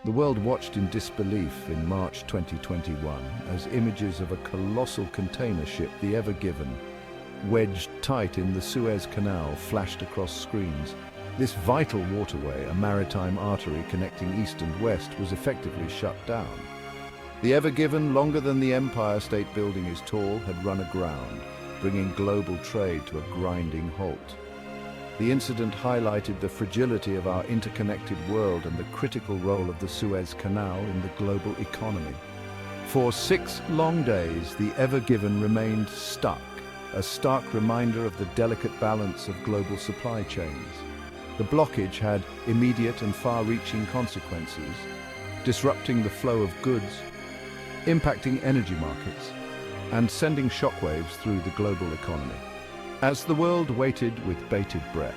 The world watched in disbelief in March 2021 as images of a colossal container ship, the Ever Given, wedged tight in the Suez Canal, flashed across screens. This vital waterway, a maritime artery connecting east and west, was effectively shut down. The Ever Given, longer than the Empire State Building is tall, had run aground, bringing global trade to a grinding halt. The incident highlighted the fragility of our interconnected world and the critical role of the Suez Canal in the global economy. For 6 long days, the Ever Given remained stuck, a stark reminder of the delicate balance of global supply chains. The blockage had immediate and far-reaching consequences, disrupting the flow of goods, impacting energy markets, and sending shockwaves through the global economy. As the world waited with bated breath,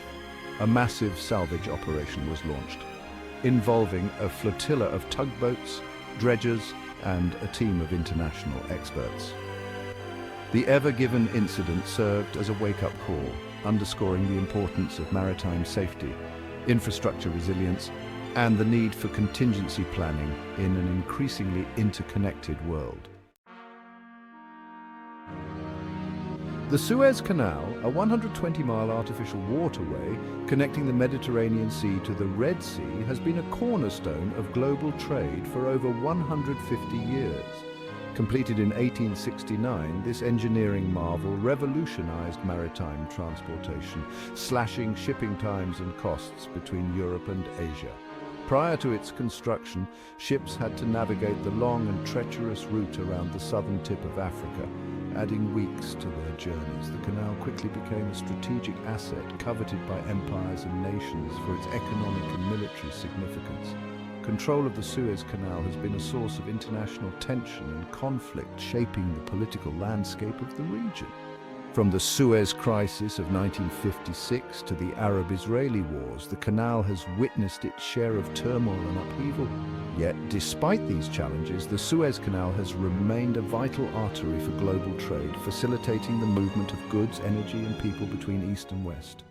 a massive salvage operation was launched, involving a flotilla of tugboats, dredgers, and a team of international experts. The Ever Given incident served as a wake-up call, underscoring the importance of maritime safety, infrastructure resilience, and the need for contingency planning in an increasingly interconnected world. The Suez Canal, a 120-mile artificial waterway connecting the Mediterranean Sea to the Red Sea, has been a cornerstone of global trade for over 150 years. Completed in 1869, this engineering marvel revolutionized maritime transportation, slashing shipping times and costs between Europe and Asia. Prior to its construction, ships had to navigate the long and treacherous route around the southern tip of Africa, adding weeks to their journeys. The canal quickly became a strategic asset coveted by empires and nations for its economic and military significance. Control of the Suez Canal has been a source of international tension and conflict, shaping the political landscape of the region. From the Suez Crisis of 1956 to the Arab-Israeli wars, the canal has witnessed its share of turmoil and upheaval. Yet, despite these challenges, the Suez Canal has remained a vital artery for global trade, facilitating the movement of goods, energy, and people between East and West.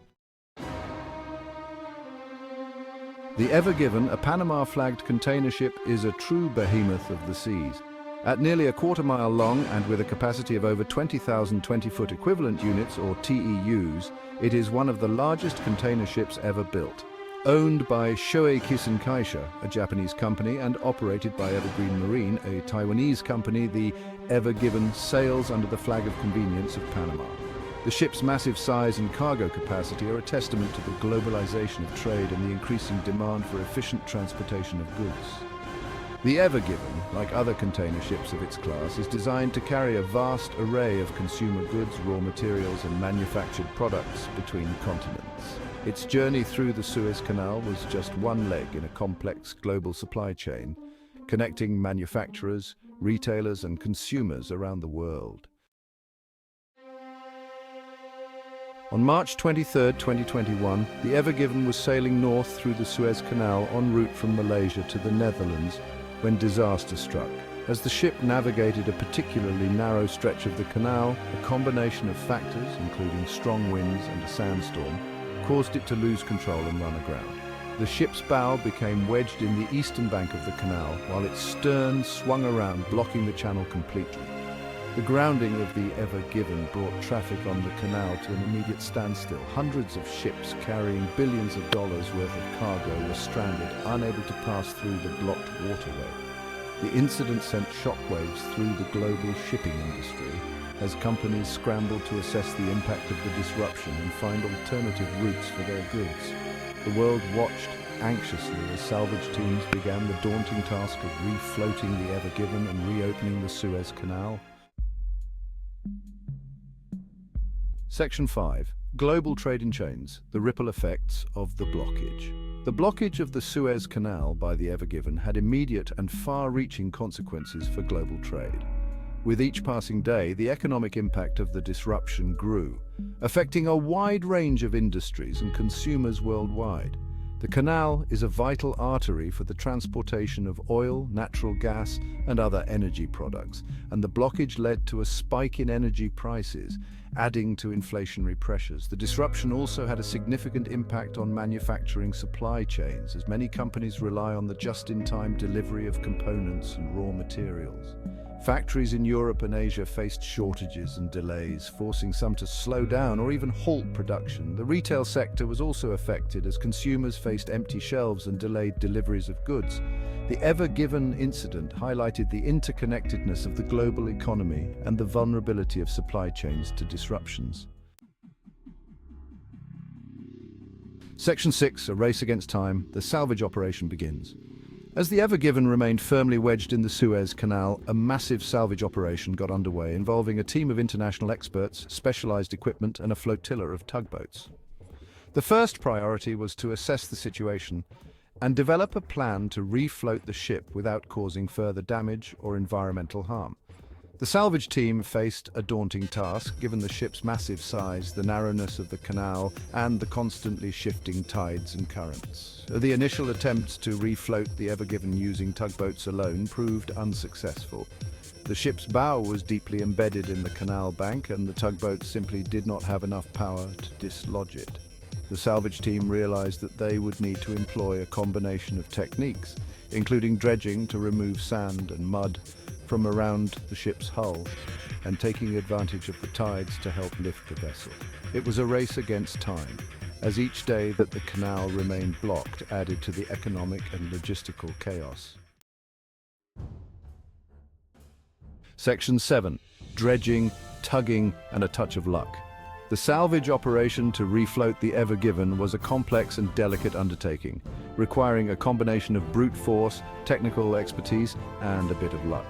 The Ever Given, a Panama-flagged container ship, is a true behemoth of the seas. At nearly a quarter-mile long and with a capacity of over 20,000 20-foot equivalent units, or TEUs, it is one of the largest container ships ever built. Owned by Shoei Kisen-Kaisha, a Japanese company, and operated by Evergreen Marine, a Taiwanese company, the Ever Given sails under the flag of convenience of Panama. The ship's massive size and cargo capacity are a testament to the globalization of trade and the increasing demand for efficient transportation of goods. The Ever Given, like other container ships of its class, is designed to carry a vast array of consumer goods, raw materials, and manufactured products between continents. Its journey through the Suez Canal was just one leg in a complex global supply chain, connecting manufacturers, retailers, and consumers around the world. On March 23, 2021, the Ever Given was sailing north through the Suez Canal en route from Malaysia to the Netherlands when disaster struck. As the ship navigated a particularly narrow stretch of the canal, a combination of factors, including strong winds and a sandstorm, caused it to lose control and run aground. The ship's bow became wedged in the eastern bank of the canal, while its stern swung around, blocking the channel completely. The grounding of the Ever Given brought traffic on the canal to an immediate standstill. Hundreds of ships carrying billions of dollars worth of cargo were stranded, unable to pass through the blocked waterway. The incident sent shockwaves through the global shipping industry as companies scrambled to assess the impact of the disruption and find alternative routes for their goods. The world watched anxiously as salvage teams began the daunting task of refloating the Ever Given and reopening the Suez Canal. Section 5. Global trade in chains, the ripple effects of the blockage. The blockage of the Suez Canal by the Ever Given had immediate and far-reaching consequences for global trade. With each passing day, the economic impact of the disruption grew, affecting a wide range of industries and consumers worldwide. The canal is a vital artery for the transportation of oil, natural gas, and other energy products, and the blockage led to a spike in energy prices, adding to inflationary pressures. The disruption also had a significant impact on manufacturing supply chains, as many companies rely on the just-in-time delivery of components and raw materials. Factories in Europe and Asia faced shortages and delays, forcing some to slow down or even halt production. The retail sector was also affected as consumers faced empty shelves and delayed deliveries of goods. The Ever Given incident highlighted the interconnectedness of the global economy and the vulnerability of supply chains to disruptions. Section 6, a race against time, the salvage operation begins. As the Ever Given remained firmly wedged in the Suez Canal, a massive salvage operation got underway involving a team of international experts, specialized equipment, and a flotilla of tugboats. The first priority was to assess the situation and develop a plan to refloat the ship without causing further damage or environmental harm. The salvage team faced a daunting task, given the ship's massive size, the narrowness of the canal, and the constantly shifting tides and currents. The initial attempts to refloat the Ever Given using tugboats alone proved unsuccessful. The ship's bow was deeply embedded in the canal bank, and the tugboats simply did not have enough power to dislodge it. The salvage team realized that they would need to employ a combination of techniques, including dredging to remove sand and mud from around the ship's hull, and taking advantage of the tides to help lift the vessel. It was a race against time, as each day that the canal remained blocked added to the economic and logistical chaos. Section 7. Dredging, tugging, and a touch of luck. The salvage operation to refloat the Ever Given was a complex and delicate undertaking, requiring a combination of brute force, technical expertise, and a bit of luck.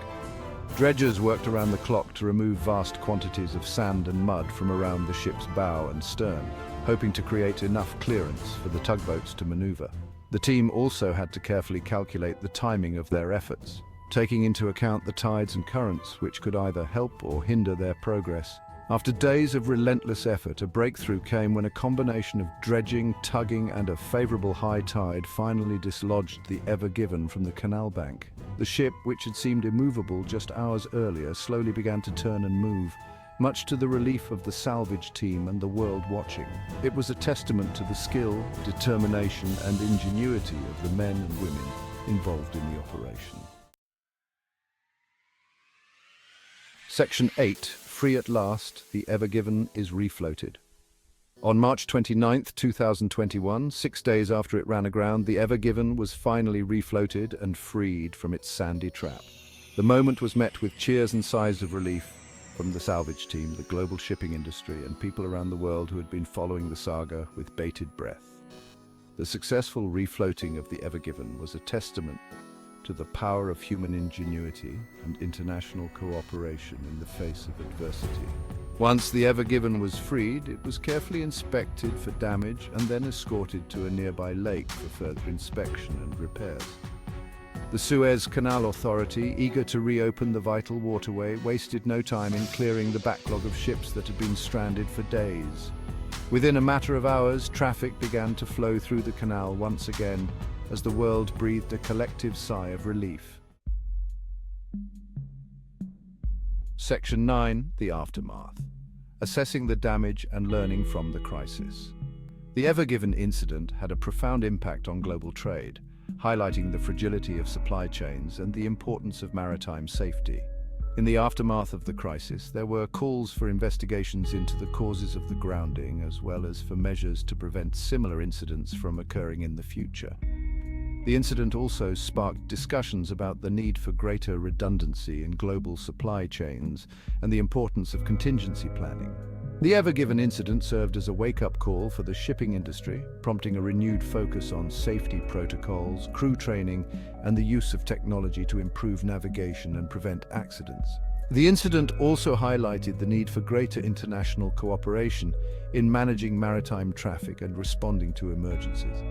Dredgers worked around the clock to remove vast quantities of sand and mud from around the ship's bow and stern, hoping to create enough clearance for the tugboats to maneuver. The team also had to carefully calculate the timing of their efforts, taking into account the tides and currents, which could either help or hinder their progress. After days of relentless effort, a breakthrough came when a combination of dredging, tugging, and a favorable high tide finally dislodged the Ever Given from the canal bank. The ship, which had seemed immovable just hours earlier, slowly began to turn and move, much to the relief of the salvage team and the world watching. It was a testament to the skill, determination, and ingenuity of the men and women involved in the operation. Section 8. Free at last, the Ever Given is refloated. On March 29, 2021, 6 days after it ran aground, the Ever Given was finally refloated and freed from its sandy trap. The moment was met with cheers and sighs of relief from the salvage team, the global shipping industry, and people around the world who had been following the saga with bated breath. The successful refloating of the Ever Given was a testament to the power of human ingenuity and international cooperation in the face of adversity. Once the Ever Given was freed, it was carefully inspected for damage and then escorted to a nearby lake for further inspection and repairs. The Suez Canal Authority, eager to reopen the vital waterway, wasted no time in clearing the backlog of ships that had been stranded for days. Within a matter of hours, traffic began to flow through the canal once again, as the world breathed a collective sigh of relief. Section 9. The Aftermath. Assessing the damage and learning from the crisis. The Ever Given incident had a profound impact on global trade, highlighting the fragility of supply chains and the importance of maritime safety. In the aftermath of the crisis, there were calls for investigations into the causes of the grounding, as well as for measures to prevent similar incidents from occurring in the future. The incident also sparked discussions about the need for greater redundancy in global supply chains and the importance of contingency planning. The Ever Given incident served as a wake-up call for the shipping industry, prompting a renewed focus on safety protocols, crew training, and the use of technology to improve navigation and prevent accidents. The incident also highlighted the need for greater international cooperation in managing maritime traffic and responding to emergencies.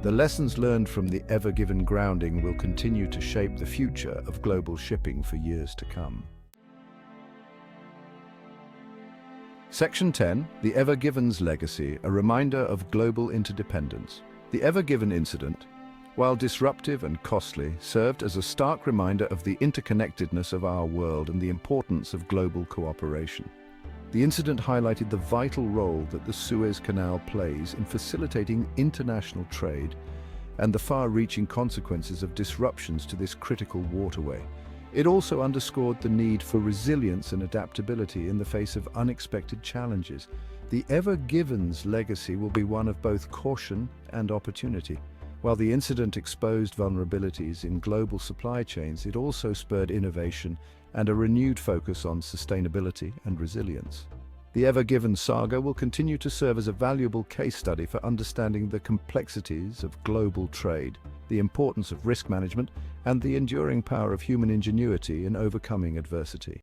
The lessons learned from the Ever Given grounding will continue to shape the future of global shipping for years to come. Section 10. The Ever Given's legacy, a reminder of global interdependence. The Ever Given incident, while disruptive and costly, served as a stark reminder of the interconnectedness of our world and the importance of global cooperation. The incident highlighted the vital role that the Suez Canal plays in facilitating international trade and the far-reaching consequences of disruptions to this critical waterway. It also underscored the need for resilience and adaptability in the face of unexpected challenges. The Ever Given's legacy will be one of both caution and opportunity. While the incident exposed vulnerabilities in global supply chains, it also spurred innovation and a renewed focus on sustainability and resilience. The Ever Given saga will continue to serve as a valuable case study for understanding the complexities of global trade, the importance of risk management, and the enduring power of human ingenuity in overcoming adversity.